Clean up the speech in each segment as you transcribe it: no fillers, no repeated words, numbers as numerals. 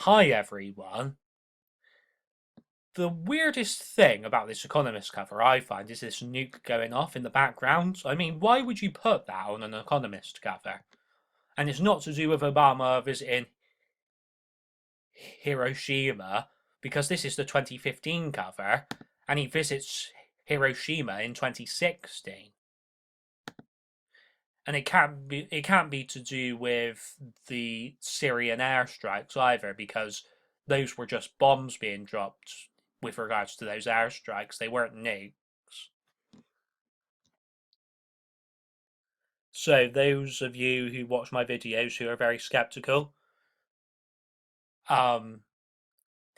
Hi everyone. The weirdest thing about this Economist cover I find is this nuke going off in the background. I mean, why would you put that on an Economist cover? And it's not to do with Obama visiting Hiroshima, because this is the 2015 cover, and he visits Hiroshima in 2016. And it can't be to do with the Syrian airstrikes either, because those were just bombs being dropped with regards to those airstrikes. They weren't nukes. So those of you who watch my videos who are very skeptical, um,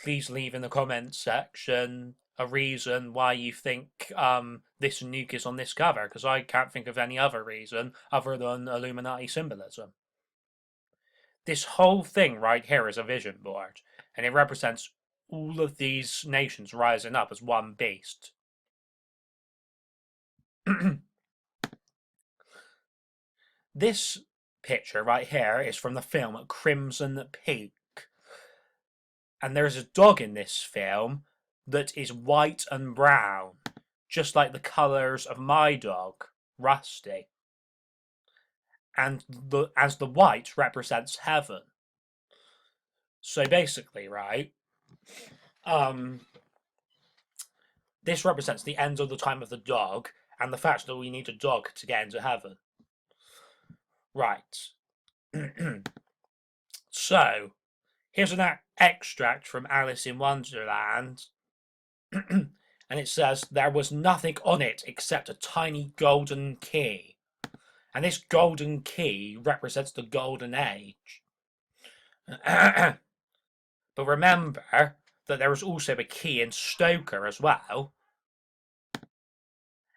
please leave in the comments section a reason why you think this nuke is on this cover, because I can't think of any other reason other than Illuminati symbolism. This whole thing right here is a vision board, and it represents all of these nations rising up as one beast. This picture right here is from the film Crimson Peak, and there's a dog in this film that is white and brown, just like the colours of my dog, Rusty. And as the white represents heaven. So basically, right, um, this represents the end of the time of the dog and the fact that we need a dog to get into heaven. Right. So, here's an extract from Alice in Wonderland. And it says, there was nothing on it except a tiny golden key. And this golden key represents the golden age. But remember that there was also a key in Stoker as well.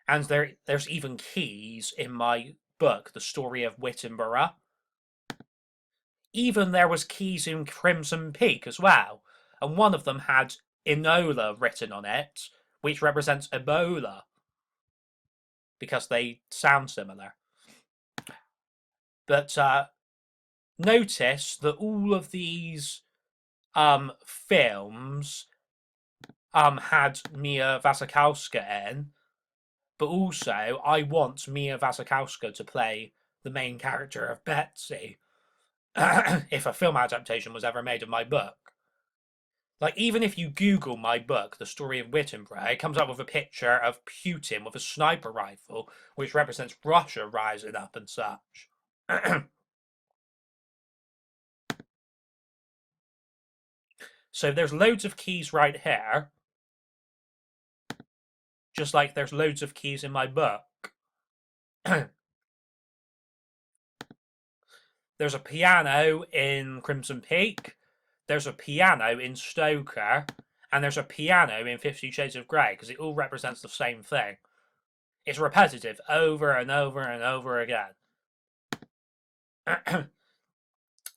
And there's even keys in my book, The Story of Wittenborough. Even there was keys in Crimson Peak as well. And one of them had Enola written on it, which represents Ebola. Because they sound similar. But notice that all of these films had Mia Wasikowska in, but also I want Mia Wasikowska to play the main character of Betsy if a film adaptation was ever made of my book. Like, even if you Google my book, The Story of Wittenborough, it comes up with a picture of Putin with a sniper rifle, which represents Russia rising up and such. So there's loads of keys right here, just like there's loads of keys in my book. There's a piano in Crimson Peak, there's a piano in Stoker, and there's a piano in 50 Shades of Grey, because it all represents the same thing. It's repetitive over and over and over again.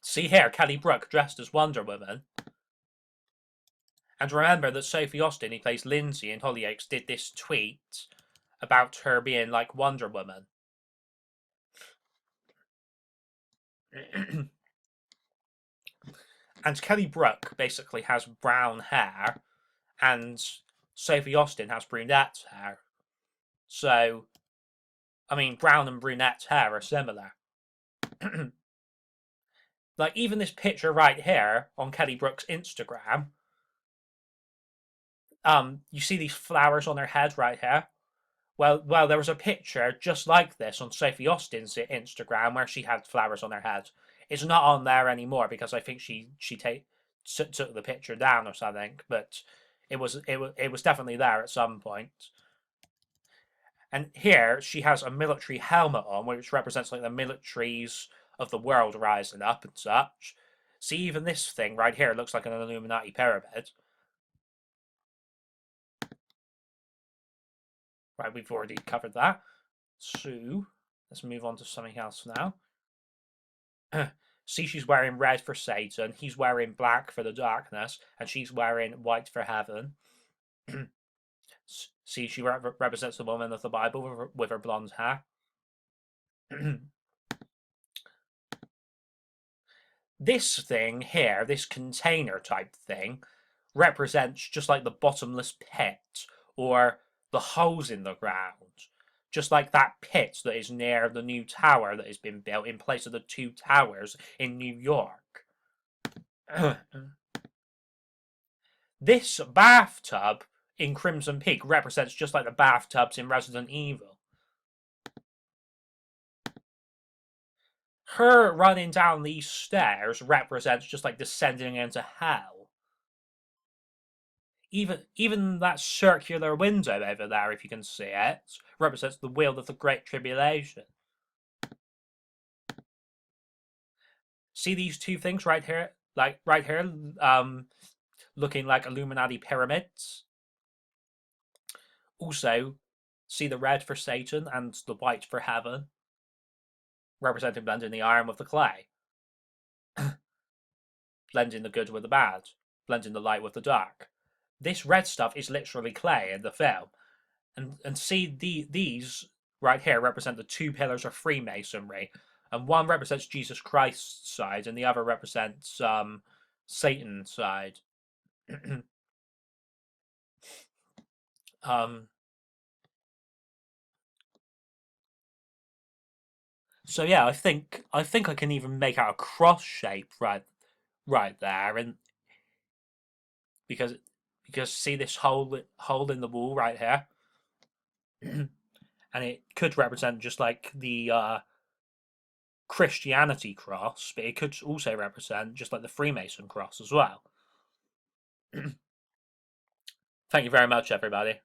See here, Kelly Brook dressed as Wonder Woman. And remember that Sophie Austin, who plays Lindsay in Hollyoaks, did this tweet about her being like Wonder Woman. And Kelly Brook basically has brown hair, and Sophie Austin has brunette hair. So, I mean, brown and brunette hair are similar. Like, even this picture right here on Kelly Brook's Instagram, you see these flowers on her head right here? Well, there was a picture just like this on Sophie Austin's Instagram where she had flowers on her head. It's not on there anymore because I think she took the picture down or something. But it was definitely there at some point. And here she has a military helmet on, which represents like the militaries of the world rising up and such. See, even this thing right here looks like an Illuminati pyramid. Right, we've already covered that. So, let's move on to something else now. See, she's wearing red for Satan, he's wearing black for the darkness, and she's wearing white for heaven. See, she represents the woman of the Bible with her blonde hair. This thing here, this container type thing, represents just like the bottomless pit or the holes in the ground. Just like that pit that is near the new tower that has been built in place of the two towers in New York. This bathtub in Crimson Peak represents just like the bathtubs in Resident Evil. Her running down these stairs represents just like descending into hell. Even that circular window over there, if you can see it, represents the wheel of the Great Tribulation. See these two things right here, looking like Illuminati pyramids. Also, see the red for Satan and the white for heaven, representing blending the iron with the clay, blending the good with the bad, blending the light with the dark. This red stuff is literally clay in the film. And see these right here represent the two pillars of Freemasonry, and one represents Jesus Christ's side, and the other represents Satan's side. So yeah, I think I can even make out a cross shape right there, and because see this hole in the wall right here, and it could represent just like the Christianity cross, but it could also represent just like the Freemason cross as well. Thank you very much, everybody.